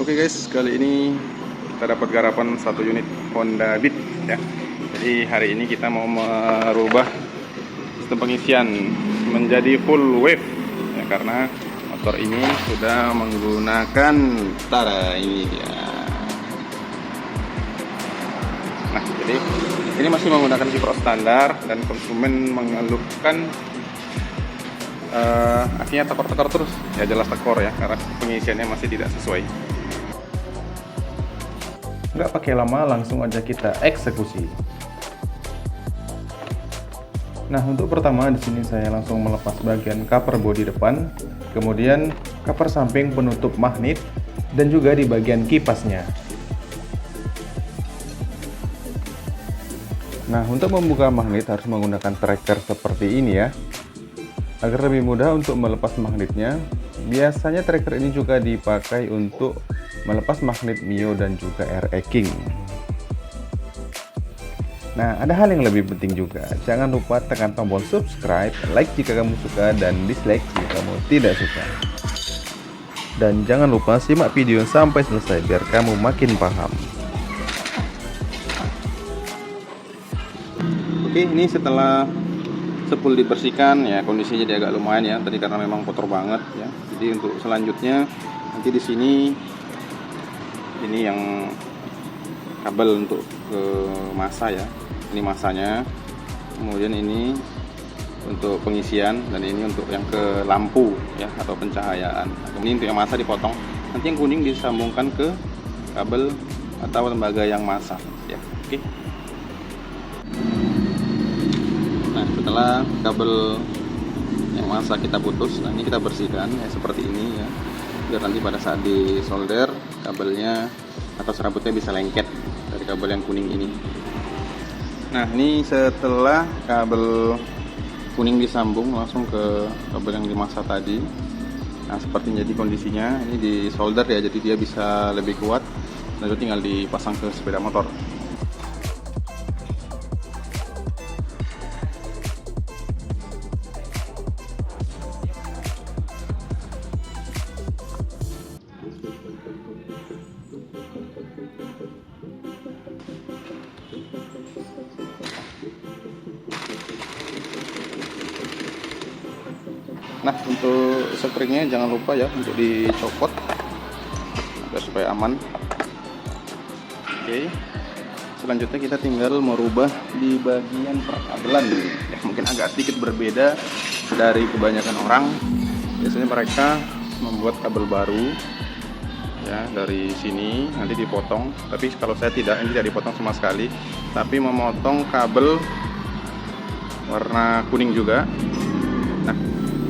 Oke guys, kali ini kita dapat garapan 1 unit Honda Beat ya. Jadi hari ini kita mau merubah sistem pengisian menjadi full wave ya, karena motor ini sudah menggunakan ini dia. Nah, jadi ini masih menggunakan Kipro standar dan konsumen mengeluhkan akinya tekor-tekor terus. Ya jelas tekor ya, karena pengisiannya masih tidak sesuai. Nggak pakai lama, langsung aja kita eksekusi. Nah, untuk pertama di sini saya langsung melepas bagian cover bodi depan, kemudian cover samping penutup magnet, dan juga di bagian kipasnya. Nah, untuk membuka magnet harus menggunakan tracker seperti ini ya. Agar lebih mudah untuk melepas magnetnya, biasanya tracker ini juga dipakai untuk melepas magnet Mio dan juga RE King. Nah, ada hal yang lebih penting juga. Jangan lupa tekan tombol subscribe, like jika kamu suka, dan dislike jika kamu tidak suka. Dan jangan lupa simak video sampai selesai biar kamu makin paham. Oke, ini setelah sepul dibersihkan ya, kondisinya jadi agak lumayan ya tadi karena memang kotor banget ya. Jadi untuk selanjutnya nanti di sini ini yang kabel untuk ke masa ya, ini masanya, kemudian ini untuk pengisian, dan ini untuk yang ke lampu ya atau pencahayaan. Ini untuk yang masa dipotong, nanti yang kuning disambungkan ke kabel atau lembaga yang masa ya. Oke. Nah, setelah kabel yang masa kita putus, nah ini kita bersihkan ya seperti ini ya, biar nanti pada saat di solder kabelnya atau serabutnya bisa lengket dari kabel yang kuning ini. Nah, ini setelah kabel kuning disambung langsung ke kabel yang di masa tadi. Nah, seperti jadi kondisinya ini di solder ya, jadi dia bisa lebih kuat, lalu tinggal dipasang ke sepeda motor. Nah, untuk springnya jangan lupa ya untuk dicopot agar supaya aman. Oke, selanjutnya kita tinggal merubah di bagian perkabelan ya, mungkin agak sedikit berbeda dari kebanyakan orang. Biasanya mereka membuat kabel baru ya dari sini, nanti dipotong, tapi kalau saya tidak, ini tidak dipotong sama sekali, tapi memotong kabel warna kuning juga. Nah,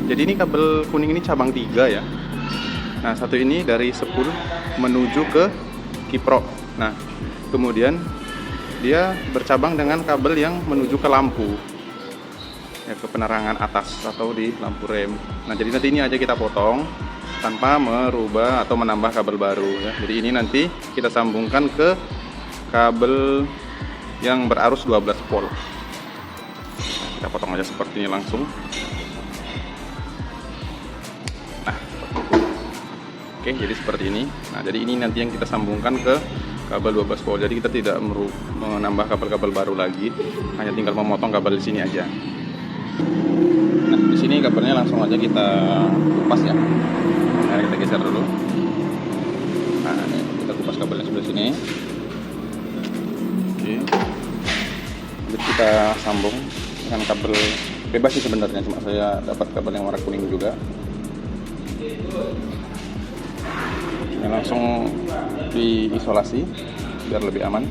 jadi ini kabel kuning ini cabang 3 ya. Nah, satu ini dari sepul menuju ke Kipro. Nah, kemudian dia bercabang dengan kabel yang menuju ke lampu ya, ke penerangan atas atau di lampu rem. Nah, jadi nanti ini aja kita potong tanpa merubah atau menambah kabel baru ya. Jadi ini nanti kita sambungkan ke kabel yang berarus 12 volt. Nah, kita potong aja seperti ini langsung. Oke, jadi seperti ini. Nah, jadi ini nanti yang kita sambungkan ke kabel 12 volt. Jadi kita tidak menambah kabel-kabel baru lagi, hanya tinggal memotong kabel di sini aja. Nah, di sini kabelnya langsung aja kita kupas ya. Nah, kita geser dulu. Nah, ini kita kupas kabelnya sebelah sini. Oke. Jadi kita sambung dengan kabel bebas sih sebenarnya, cuma saya dapat kabel yang warna kuning juga. Ini langsung diisolasi biar lebih aman.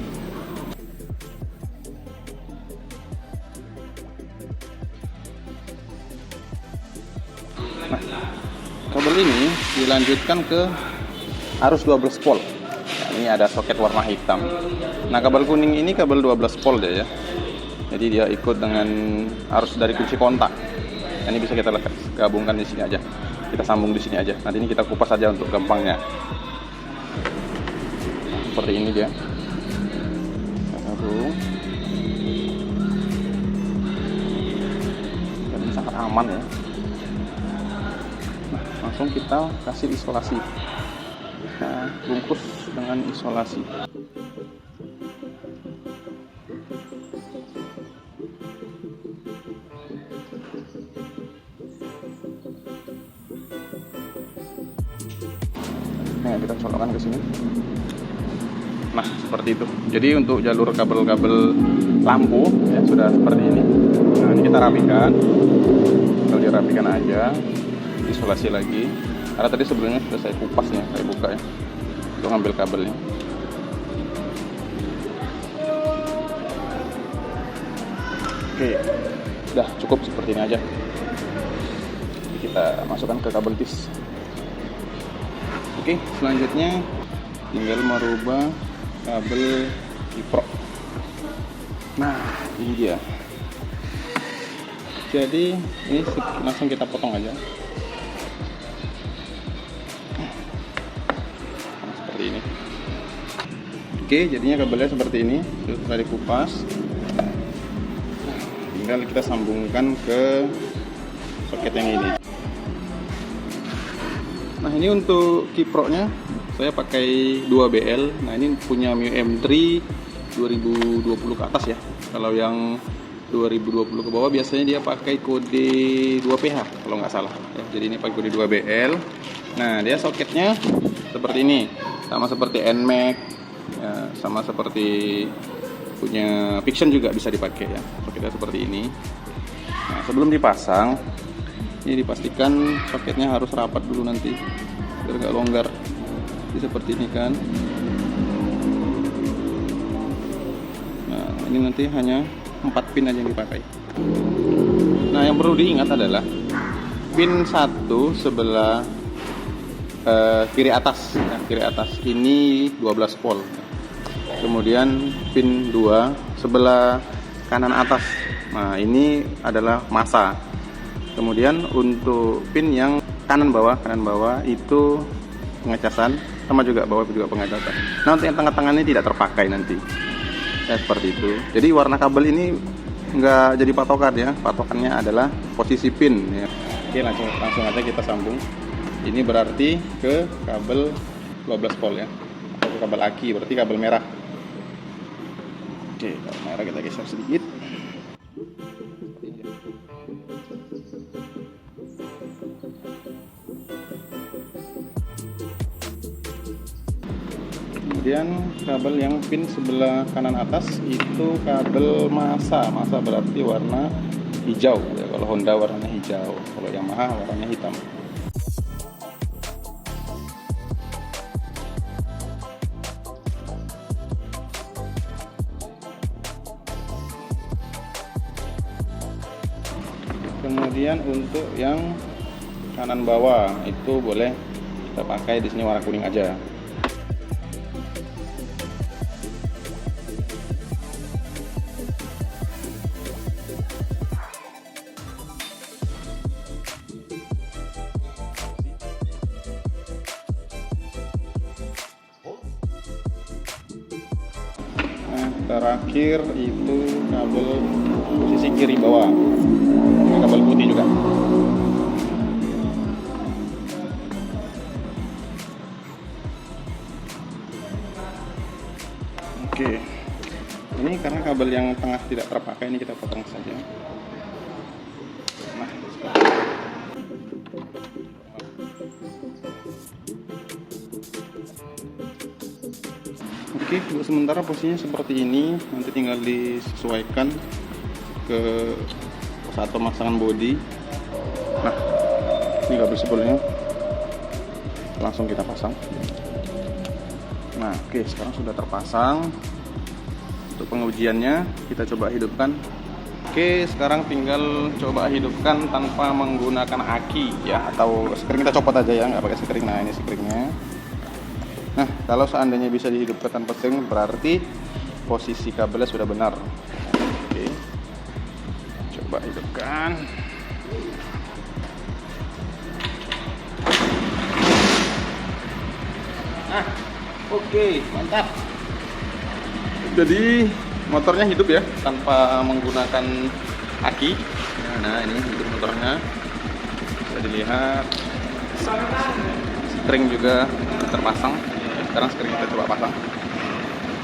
Nah, kabel ini dilanjutkan ke arus 12 volt. Nah, ini ada soket warna hitam. Nah, kabel kuning ini kabel 12 volt ya. Jadi dia ikut dengan arus dari kunci kontak. Ini bisa kita gabungkan di sini aja. Kita sambung di sini aja. Nanti ini kita kupas aja untuk gampangnya. Seperti ini dia. Sambung. Jadi sangat aman ya. Nah, langsung kita kasih isolasi. kita bungkus dengan isolasi. Nah, kita colokkan ke sini. Nah, seperti itu. Jadi untuk jalur kabel-kabel lampu ya sudah seperti ini. Nah, ini kita rapikan. Kalau dirapikan aja, isolasi lagi. Karena tadi sebelumnya sudah saya kupas ya, saya buka ya untuk ngambil kabelnya. Oke, udah cukup seperti ini aja. Kita masukkan ke kabel tis. Oke, selanjutnya tinggal merubah kabel kipro. Nah, ini dia. Jadi ini langsung kita potong aja. Nah, seperti ini. Oke, jadinya kabelnya seperti ini. Sudah dikupas. Tinggal kita sambungkan ke soket yang ini. Nah, ini untuk kiproknya saya pakai 2BL. Nah, ini punya MIUI M3 2020 ke atas ya. Kalau yang 2020 ke bawah biasanya dia pakai kode 2PH kalau nggak salah ya. Jadi ini pakai kode 2BL. Nah, dia soketnya seperti ini, sama seperti NMAX ya, sama seperti punya Fiction juga bisa dipakai ya. Soketnya seperti ini. Nah, sebelum dipasang ini dipastikan soketnya harus rapat dulu nanti biar nggak longgar. Jadi seperti ini kan. Nah, ini nanti hanya 4 pin aja yang dipakai. Nah, yang perlu diingat adalah pin 1 sebelah kiri atas ya, kiri atas ini 12 volt. Kemudian pin 2 sebelah kanan atas. Nah, ini adalah massa. Kemudian untuk pin yang kanan bawah itu pengecasan, sama juga bawah juga pengecasan. Nah, untuk yang tengah-tengah ini tidak terpakai nanti. Ya, seperti itu. Jadi warna kabel ini nggak jadi patokan ya. Patokannya adalah posisi pin ya. Oke, langsung aja kita sambung. Ini berarti ke kabel 12 volt ya. Atau ke kabel aki, berarti kabel merah. Oke, kabel merah kita geser sedikit. Kemudian kabel yang pin sebelah kanan atas itu kabel massa berarti warna hijau ya. Kalau Honda warnanya hijau, kalau Yamaha warnanya hitam. Kemudian untuk yang kanan bawah itu boleh kita pakai di sini warna kuning aja. Terakhir itu kabel posisi kiri bawah, kabel putih juga. Oke, ini karena kabel yang tengah tidak terpakai, ini kita potong saja. Nah, oke, untuk sementara posisinya seperti ini. Nanti tinggal disesuaikan ke saat pemasangan bodi. Nah, ini kabel sebelumnya langsung kita pasang. Nah, oke, sekarang sudah terpasang. Untuk pengujiannya kita coba hidupkan. Oke, sekarang tinggal coba hidupkan tanpa menggunakan aki ya, atau spring. Kita copot aja ya, nggak pakai spring. Nah, ini springnya. Nah, kalau seandainya bisa dihidupkan tanpa spring, berarti posisi kabelnya sudah benar. Oke, coba hidupkan. Nah, oke, mantap. Jadi motornya hidup ya, tanpa menggunakan aki. Nah, ini hidup motornya. Bisa dilihat. Skring juga terpasang. Sekarang skring kita coba pasang.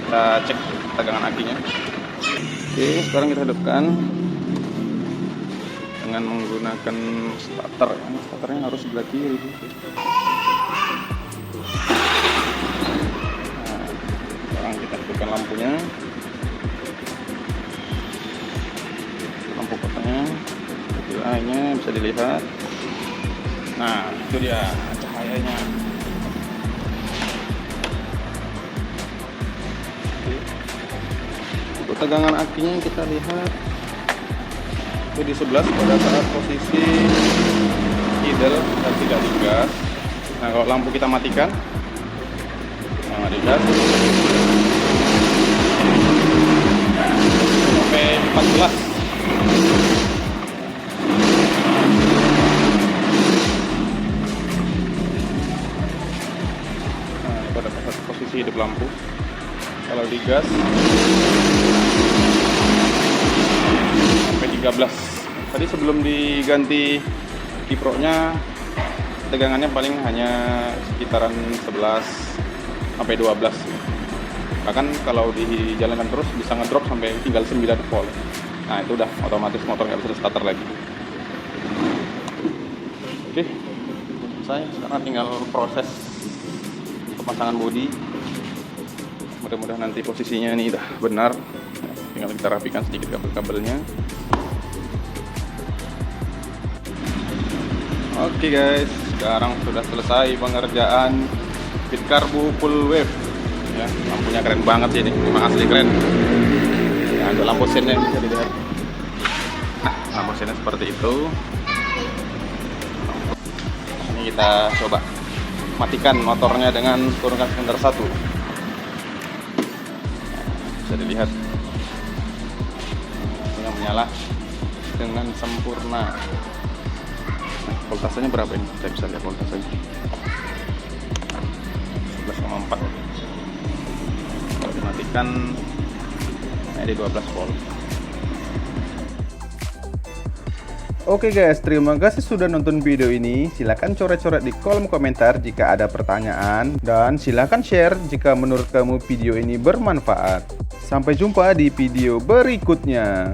Kita cek tegangan akinya. Oke, sekarang kita hidupkan dengan menggunakan starter. Starternya harus sebelah kiri. Nah, sekarang kita hidupkan lampunya. Lampu kotanya, cahayanya bisa dilihat. Nah, itu dia cahayanya. Untuk tegangan akinya kita lihat itu di 11 pada saat posisi idle dan tidak digas. Nah, kalau lampu kita matikan, nah digas sampai 14. Nah, pada saat posisi hidup lampu. Kalau digas sampai 13. Tadi sebelum diganti kiproknya tegangannya paling hanya sekitaran 11 sampai 12. Bahkan kalau dijalankan terus bisa ngedrop sampai tinggal 9 volt. Nah, itu udah otomatis motor nggak bisa starter lagi. Oke, saya sekarang tinggal proses pemasangan bodi. Mudah-mudahan nanti posisinya ini udah benar. Tinggal kita rapikan sedikit kabel-kabelnya. Oke guys, sekarang sudah selesai pengerjaan Speed Carbu full wave. Ya, lampunya keren banget sih ini, memang asli keren. Ya, ada lampu sennya bisa dilihat. Nah, lampu sennya seperti itu. Ini kita coba matikan motornya dengan turunkan sender 1. Bisa dilihat yang menyala dengan sempurna. Nah, voltasenya berapa ini? Saya bisa lihat voltasenya 11,4. Kalau dimatikan di 12 volt. Oke guys, terima kasih sudah nonton video ini. Silahkan coret-coret di kolom komentar jika ada pertanyaan. Dan silahkan share jika menurut kamu video ini bermanfaat. Sampai jumpa di video berikutnya.